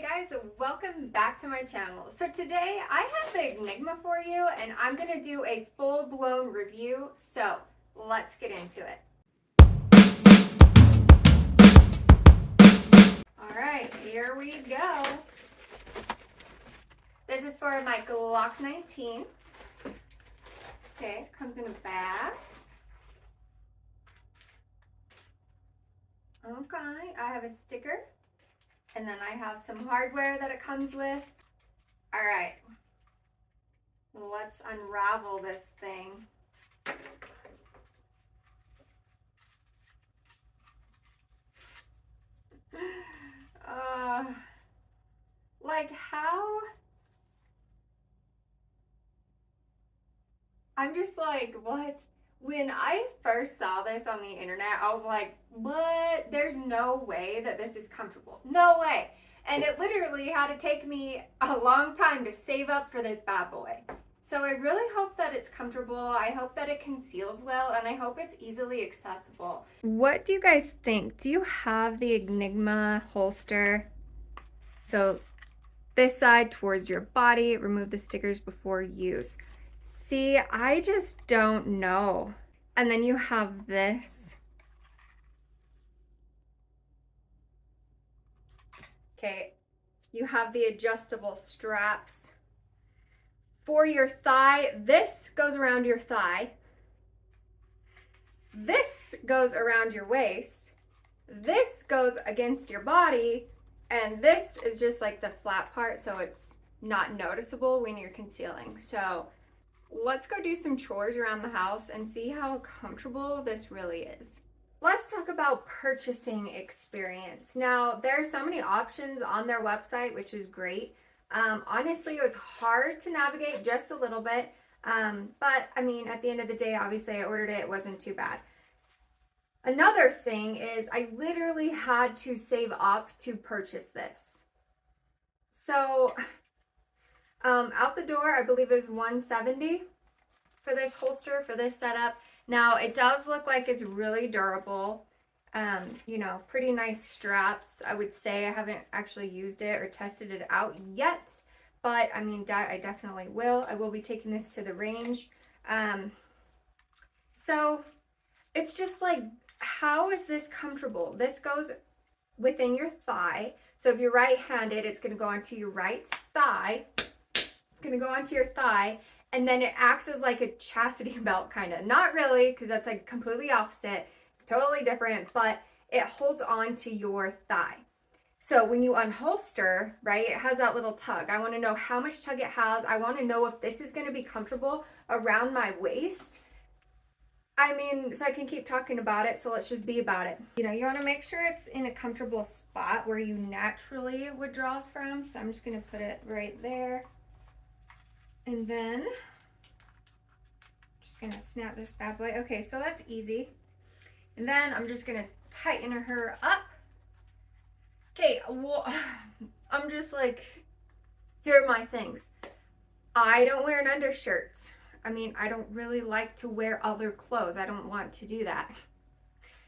guys, welcome back to my channel. So today I have the Enigma for you and I'm going to do a full-blown review. So let's get into it. Alright, here we go. This is for my Glock 19. Okay, comes in a bag. Okay, I have a sticker. And then I have some hardware that it comes with. All right, let's unravel this thing. Like how? I'm just like, what? When I first saw this on the internet, I was like, what? There's no way that this is comfortable. No way. And it literally had to take me a long time to save up for this bad boy. So I really hope that it's comfortable. I hope that it conceals well, and I hope it's easily accessible. What do you guys think? Do you have the Enigma holster? So this side towards your body, remove the stickers before use. See, I just don't know. And then you have this. Okay, you have the adjustable straps for your thigh. This goes around your thigh. This goes around your waist. This goes against your body. And this is just like the flat part, so it's not noticeable when you're concealing. So let's go do some chores around the house and see how comfortable this really is. Let's talk about purchasing experience. Now, there are so many options on their website, which is great. Honestly, it was hard to navigate just a little bit. But I mean, at the end of the day, obviously I ordered it. It wasn't too bad. Another thing is I literally had to save up to purchase this. So out the door, I believe it was $170 for this holster, for this setup. Now, it does look like it's really durable. You know, pretty nice straps, I would say. I haven't actually used it or tested it out yet, but I mean, I definitely will. I will be taking this to the range. So it's just like, how is this comfortable? This goes within your thigh. So if you're right-handed, it's going to go onto your right thigh. Going to go onto your thigh, and then it acts as like a chastity belt, kind of. Not really, because that's like completely opposite, totally different, but it holds on to your thigh. So when you unholster, right, it has that little tug. I want to know how much tug it has. I want to know if this is going to be comfortable around my waist. I mean, so I can keep talking about it, so let's just be about it. You know, you want to make sure it's in a comfortable spot where you naturally would draw from. So I'm just going to put it right there. And then, just gonna snap this bad boy. Okay, so that's easy. And then I'm just gonna tighten her up. Okay, well, I'm just like, here are my things. I don't wear an undershirt. I mean, I don't really like to wear other clothes. I don't want to do that.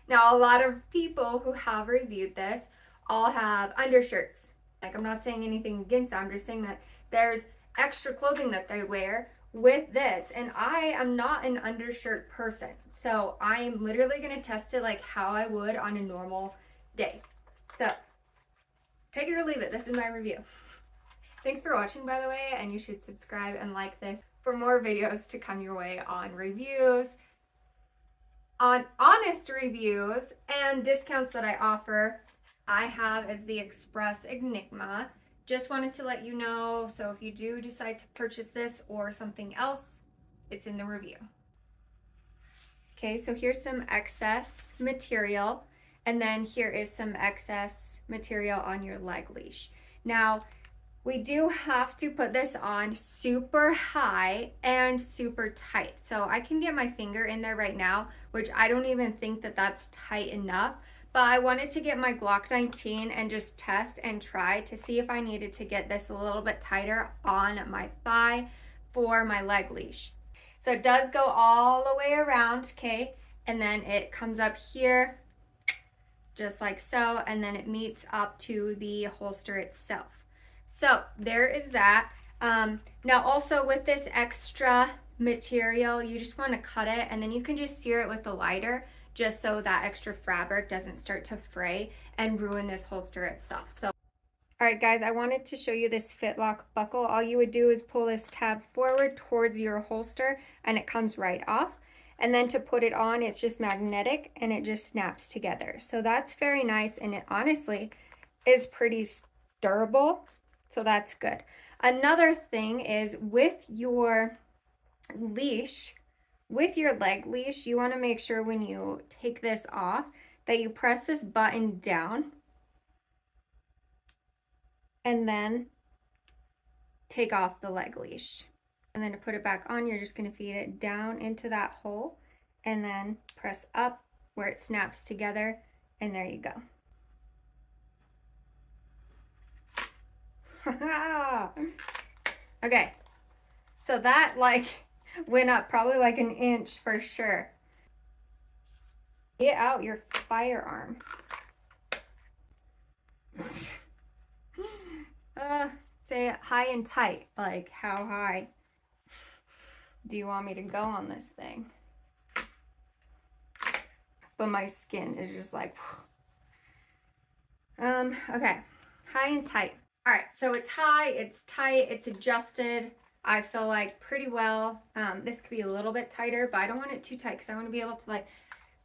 Now, a lot of people who have reviewed this all have undershirts. Like, I'm not saying anything against that. I'm just saying that there's extra clothing that they wear with this, and I am not an undershirt person, so I'm literally going to test it like how I would on a normal day. So take it or leave it. This is my review. Thanks for watching, by the way, and you should subscribe and like this for more videos to come your way on reviews, on honest reviews, and discounts that I offer. I have as the Express Enigma. Just wanted to let you know, so if you do decide to purchase this or something else, it's in the review. Okay, so here's some excess material, and then here is some excess material on your leg leash. Now, we do have to put this on super high and super tight. So I can get my finger in there right now, which I don't even think that that's tight enough. But I wanted to get my Glock 19 and just test and try to see if I needed to get this a little bit tighter on my thigh for my leg leash. So it does go all the way around, okay? And then it comes up here just like so, and then it meets up to the holster itself. So there is that. Now also with this extra material, you just want to cut it and then you can just sear it with the lighter just so that extra fabric doesn't start to fray and ruin this holster itself. So, all right guys, I wanted to show you this fitlock buckle. All you would do is pull this tab forward towards your holster and it comes right off. And then to put it on, it's just magnetic and it just snaps together. So that's very nice, and it honestly is pretty durable. So that's good. Another thing is with your leash, with your leg leash, you want to make sure when you take this off that you press this button down and then take off the leg leash. And then to put it back on, you're just going to feed it down into that hole and then press up where it snaps together, and there you go. Okay, so that like went up probably like an inch for sure. Get out your firearm. Say it high and tight. Like, how high do you want me to go on this thing? But my skin is just like, okay, high and tight. All right, so it's high, it's tight, it's adjusted. I feel like pretty well. This could be a little bit tighter, but I don't want it too tight because I want to be able to like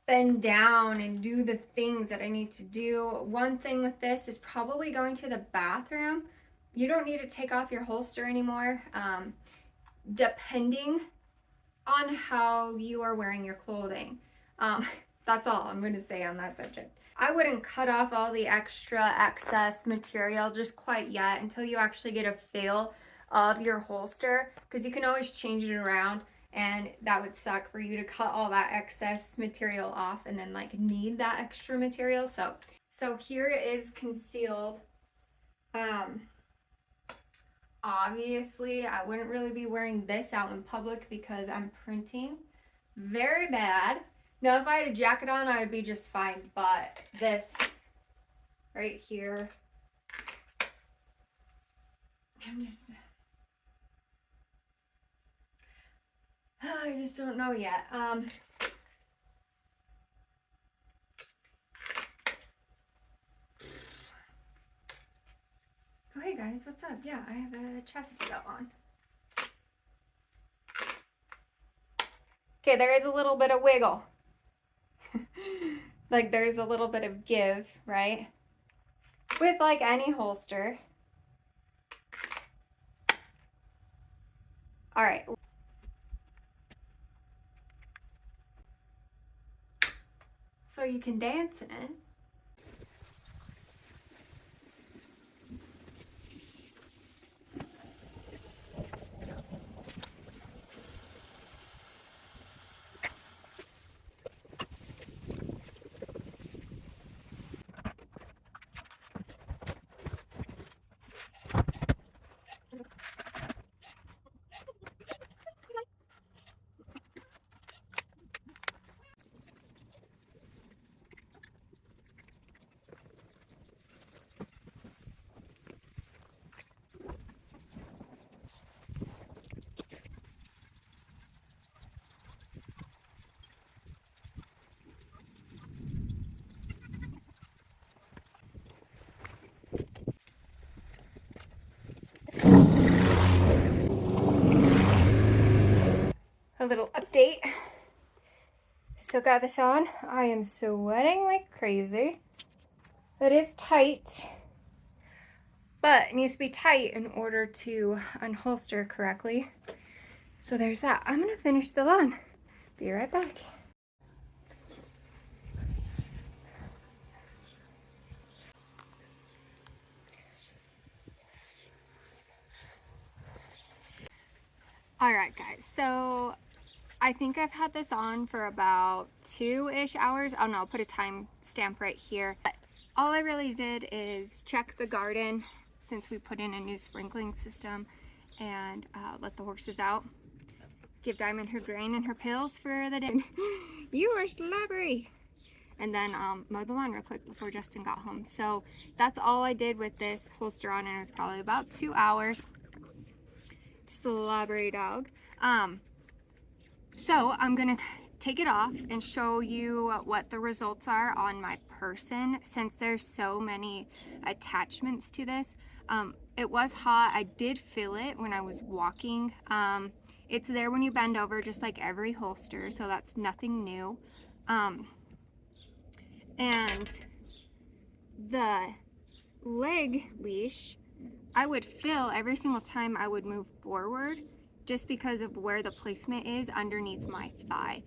bend down and do the things that I need to do. One thing with this is probably going to the bathroom. You don't need to take off your holster anymore, depending on how you are wearing your clothing. That's all I'm going to say on that subject. I wouldn't cut off all the extra excess material just quite yet until you actually get a feel of your holster, because you can always change it around, and that would suck for you to cut all that excess material off and then like need that extra material. So here it is concealed. Obviously I wouldn't really be wearing this out in public because I'm printing very bad. Now if I had a jacket on, I would be just fine, but this right here, I just don't know yet. Oh, hey guys, what's up? Yeah, I have a chastity belt on. Okay, there is a little bit of wiggle. Like there's a little bit of give, right? With like any holster. All right. So you can dance in. A little update. Still got this on. I am sweating like crazy. It is tight, but it needs to be tight in order to unholster correctly. So there's that. I'm gonna finish the lawn. Be right back. All right, guys, so I think I've had this on for about 2-ish hours. Oh no, I'll put a time stamp right here. But all I really did is check the garden since we put in a new sprinkling system, and let the horses out. Give Diamond her grain and her pills for the day. You are slobbery. and then mowed the lawn real quick before Justin got home. So that's all I did with this holster on, and it was probably about 2 hours. Slobbery dog. So I'm gonna take it off and show you what the results are on my person, since there's so many attachments to this. It was hot. I did feel it when I was walking. It's there when you bend over, just like every holster, so that's nothing new. And the leg leash, I would feel every single time I would move forward, just because of where the placement is underneath my thigh.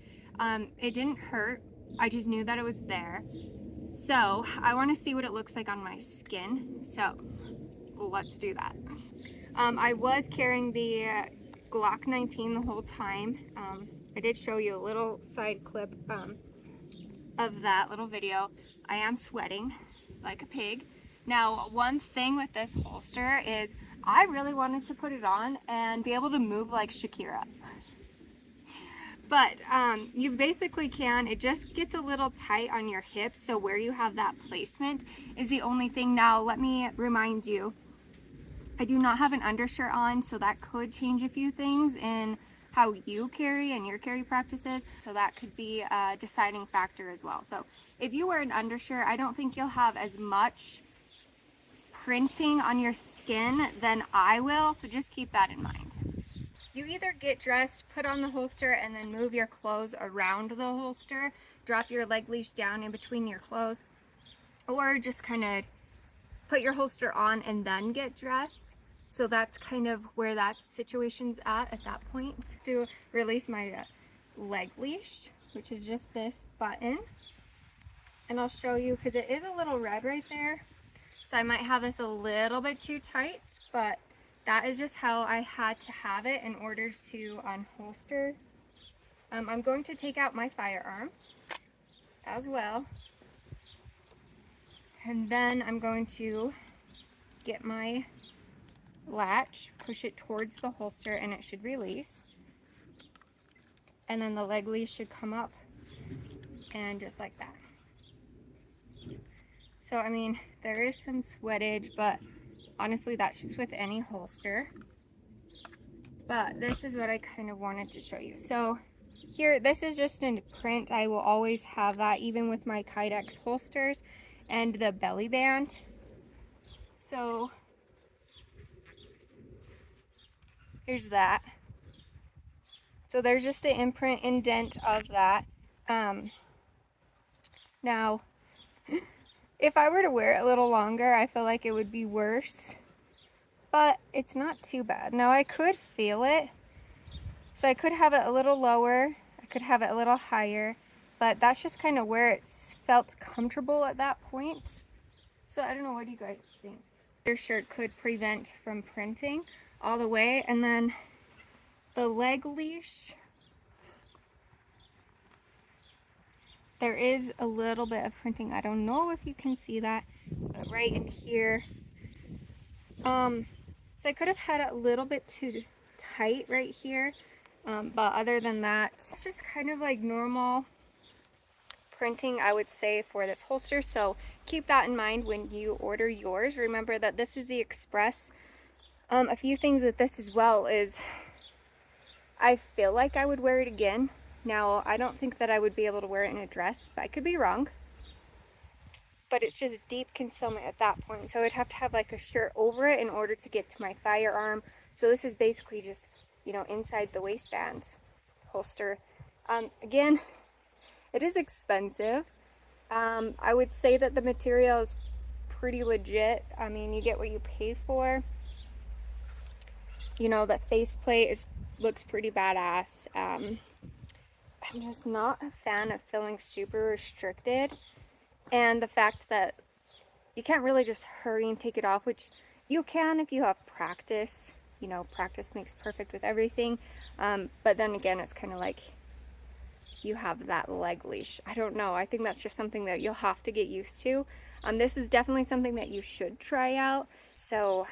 It didn't hurt, I just knew that it was there. So I want to see what it looks like on my skin, so let's do that. I was carrying the G19 the whole time. I did show you a little side clip of that little video. I am sweating like a pig. Now, one thing with this holster is I really wanted to put it on and be able to move like Shakira. But you basically can. It just gets a little tight on your hips, so where you have that placement is the only thing. Now, let me remind you, I do not have an undershirt on, so that could change a few things in how you carry and your carry practices. So that could be a deciding factor as well. So if you wear an undershirt, I don't think you'll have as much printing on your skin than I will, so just keep that in mind. You either get dressed, put on the holster, and then move your clothes around the holster, drop your leg leash down in between your clothes, or just kind of put your holster on and then get dressed. So that's kind of where that situation's at that point. To release my leg leash, which is just this button, and I'll show you, because it is a little red right there. So I might have this a little bit too tight, but that is just how I had to have it in order to unholster. I'm going to take out my firearm as well. And then I'm going to get my latch, push it towards the holster, and it should release. And then the leg leash should come up, and just like that. So, I mean, there is some sweatage, but honestly, that's just with any holster. But this is what I kind of wanted to show you. So here, this is just in print. I will always have that, even with my Kydex holsters and the belly band. So here's that. So there's just the imprint indent of that. Now, if I were to wear it a little longer, I feel like it would be worse, but it's not too bad. Now, I could feel it, so I could have it a little lower, I could have it a little higher, but that's just kind of where it felt comfortable at that point. So I don't know, what do you guys think? Your shirt could prevent from printing all the way. And then the leg leash, there is a little bit of printing. I don't know if you can see that, but right in here. So I could have had it a little bit too tight right here, but other than that, it's just kind of like normal printing, I would say, for this holster. So keep that in mind when you order yours. Remember that this is the Express. A few things with this as well is I feel like I would wear it again. Now, I don't think that I would be able to wear it in a dress, but I could be wrong. But it's just deep concealment at that point. So I'd have to have like a shirt over it in order to get to my firearm. So this is basically just, you know, inside the waistband holster. Again, it is expensive. I would say that the material is pretty legit. I mean, you get what you pay for. You know, that faceplate looks pretty badass. I'm just not a fan of feeling super restricted, and the fact that you can't really just hurry and take it off, which you can if you have practice. You know, practice makes perfect with everything. But then again, it's kind of like you have that leg leash. I don't know. I think that's just something that you'll have to get used to. This is definitely something that you should try out. So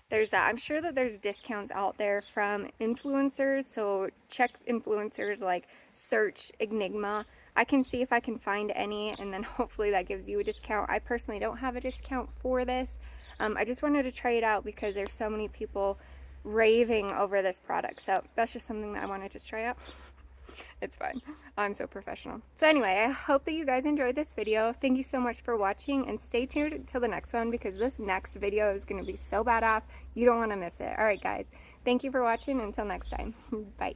there's that. I'm sure that there's discounts out there from influencers, so check influencers, like search ENIGMA. I can see if I can find any, and then hopefully that gives you a discount. I personally don't have a discount for this. I just wanted to try it out because there's so many people raving over this product, so that's just something that I wanted to try out. It's fine. I'm so professional. So anyway, I hope that you guys enjoyed this video. Thank you so much for watching, and stay tuned until the next one because this next video is going to be so badass. You don't want to miss it. Alright guys, thank you for watching. Until next time. Bye.